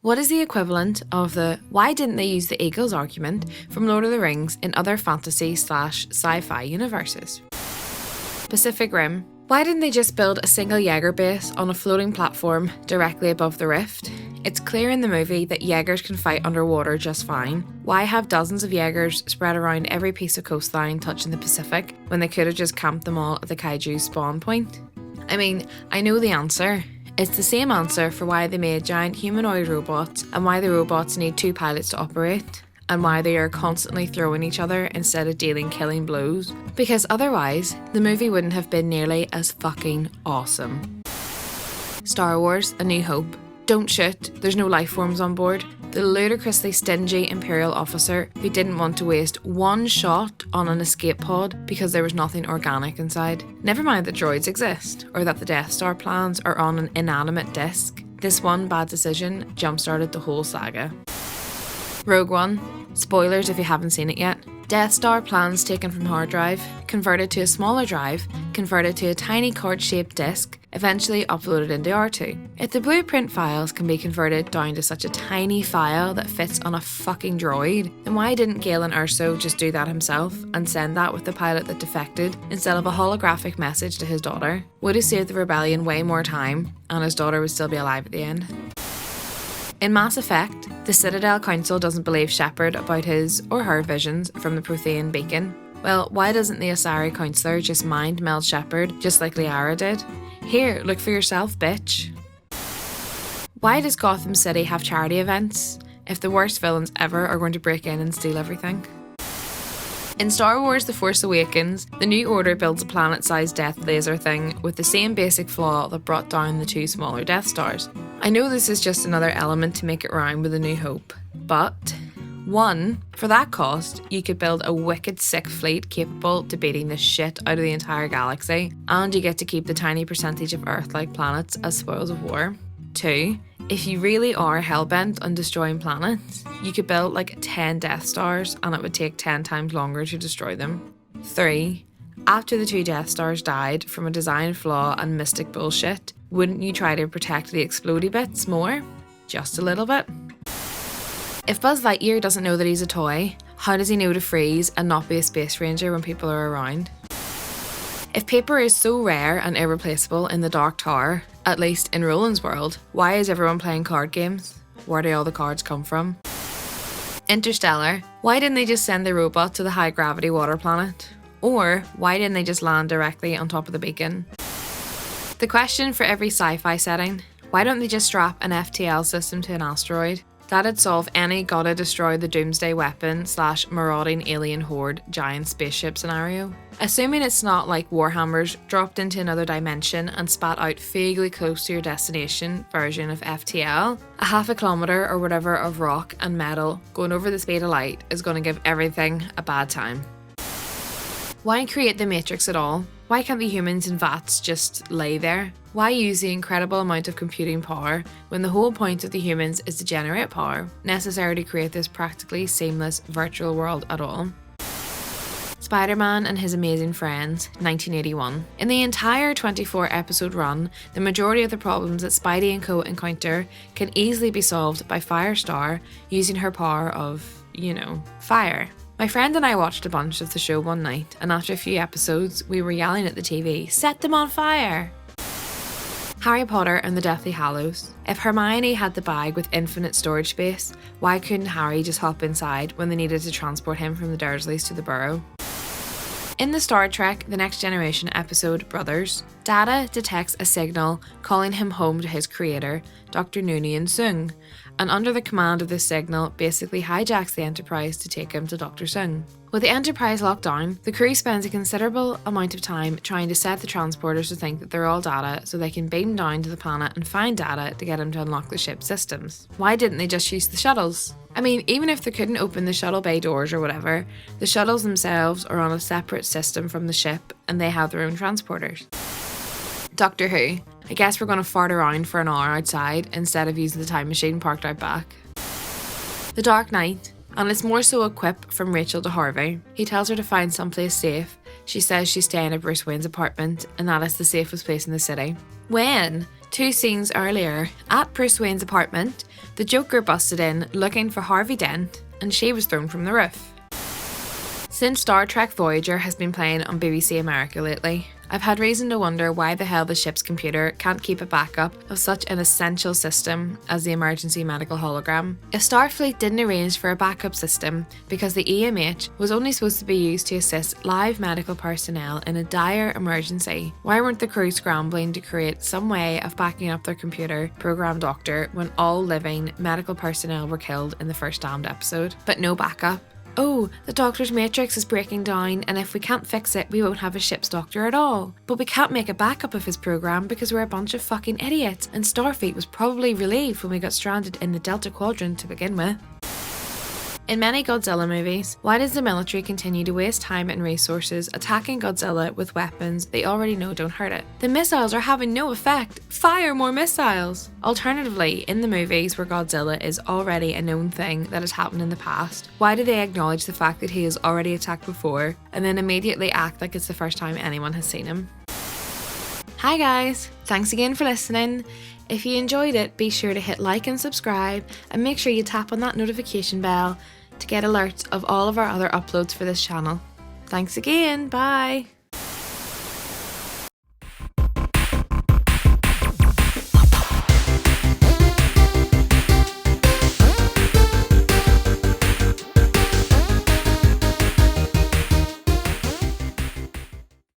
What is the equivalent of the "why didn't they use the eagles" argument from Lord of the Rings in other fantasy/sci-fi universes? Pacific Rim. Why didn't they just build a single Jaeger base on a floating platform directly above the rift? It's clear in the movie that Jaegers can fight underwater just fine. Why have dozens of Jaegers spread around every piece of coastline touching the Pacific when they could have just camped them all at the kaiju spawn point? I mean, I know the answer. It's the same answer for why they made giant humanoid robots and why the robots need 2 pilots to operate, and why they are constantly throwing each other instead of dealing killing blows. Because otherwise, the movie wouldn't have been nearly as fucking awesome. Star Wars: A New Hope. Don't shoot, there's no life forms on board. The ludicrously stingy Imperial officer who didn't want to waste one shot on an escape pod because there was nothing organic inside. Never mind that droids exist, or that the Death Star plans are on an inanimate disc. This one bad decision jump-started the whole saga. Rogue One. Spoilers if you haven't seen it yet. Death Star plans taken from hard drive, converted to a smaller drive, converted to a tiny card-shaped disc, eventually uploaded into R2. If the blueprint files can be converted down to such a tiny file that fits on a fucking droid, then why didn't Galen Erso just do that himself and send that with the pilot that defected instead of a holographic message to his daughter? Would have saved the rebellion way more time, and his daughter would still be alive at the end. In Mass Effect, the Citadel Council doesn't believe Shepard about his or her visions from the Prothean beacon. Well, why doesn't the Asari councillor just mind meld Shepard just like Liara did? Here, look for yourself, bitch. Why does Gotham City have charity events if the worst villains ever are going to break in and steal everything? In Star Wars The Force Awakens, the New Order builds a planet-sized death laser thing with the same basic flaw that brought down the 2 smaller Death Stars. I know this is just another element to make it rhyme with A New Hope, but 1, for that cost, you could build a wicked sick fleet capable of beating the shit out of the entire galaxy, and you get to keep the tiny percentage of Earth-like planets as spoils of war. 2, if you really are hellbent on destroying planets, you could build like 10 Death Stars and it would take 10 times longer to destroy them. 3, after the 2 Death Stars died from a design flaw and mystic bullshit, wouldn't you try to protect the explodey bits more? Just a little bit? If Buzz Lightyear doesn't know that he's a toy, how does he know to freeze and not be a space ranger when people are around? If paper is so rare and irreplaceable in the Dark Tower, at least in Roland's world, why is everyone playing card games? Where do all the cards come from? Interstellar. Why didn't they just send the robot to the high-gravity water planet? Or why didn't they just land directly on top of the beacon? The question for every sci-fi setting: why don't they just strap an FTL system to an asteroid? That'd solve any gotta destroy the doomsday weapon / marauding alien horde giant spaceship scenario. Assuming it's not like Warhammers dropped into another dimension and spat out vaguely close to your destination version of FTL, a half a kilometre or whatever of rock and metal going over the speed of light is going to give everything a bad time. Why create the Matrix at all? Why can't the humans in vats just lay there? Why use the incredible amount of computing power when the whole point of the humans is to generate power necessary to create this practically seamless virtual world at all? Spider-Man and His Amazing Friends, 1981. In the entire 24-episode run, the majority of the problems that Spidey and co encounter can easily be solved by Firestar using her power of, fire. My friend and I watched a bunch of the show one night, and after a few episodes, we were yelling at the TV, "Set them on fire!" Harry Potter and the Deathly Hallows. If Hermione had the bag with infinite storage space, why couldn't Harry just hop inside when they needed to transport him from the Dursleys to the Burrow? In the Star Trek The Next Generation episode Brothers, Data detects a signal calling him home to his creator, Dr. Noonien Soong, and under the command of this signal basically hijacks the Enterprise to take him to Dr. Soong. With the Enterprise locked down, the crew spends a considerable amount of time trying to set the transporters to think that they're all Data so they can beam down to the planet and find Data to get him to unlock the ship's systems. Why didn't they just use the shuttles? I mean, even if they couldn't open the shuttle bay doors or whatever, the shuttles themselves are on a separate system from the ship and they have their own transporters. Doctor Who. I guess we're going to fart around for an hour outside instead of using the time machine parked out back. The Dark Knight. And it's more so a quip from Rachel to Harvey. He tells her to find someplace safe. She says she's staying at Bruce Wayne's apartment and that is the safest place in the city. When? 2 scenes earlier, at Bruce Wayne's apartment, the Joker busted in looking for Harvey Dent, and she was thrown from the roof. Since Star Trek Voyager has been playing on BBC America lately, I've had reason to wonder why the hell the ship's computer can't keep a backup of such an essential system as the emergency medical hologram. If Starfleet didn't arrange for a backup system because the EMH was only supposed to be used to assist live medical personnel in a dire emergency, why weren't the crew scrambling to create some way of backing up their computer program doctor when all living medical personnel were killed in the first damned episode? But no backup. Oh, the doctor's matrix is breaking down, and if we can't fix it, we won't have a ship's doctor at all. But we can't make a backup of his program because we're a bunch of fucking idiots, and Starfleet was probably relieved when we got stranded in the Delta Quadrant to begin with. In many Godzilla movies, why does the military continue to waste time and resources attacking Godzilla with weapons they already know don't hurt it? The missiles are having no effect. Fire more missiles! Alternatively, in the movies where Godzilla is already a known thing that has happened in the past, why do they acknowledge the fact that he has already attacked before and then immediately act like it's the first time anyone has seen him? Hi guys, thanks again for listening. If you enjoyed it, be sure to hit like and subscribe, and make sure you tap on that notification bell to get alerts of all of our other uploads for this channel. Thanks again, bye!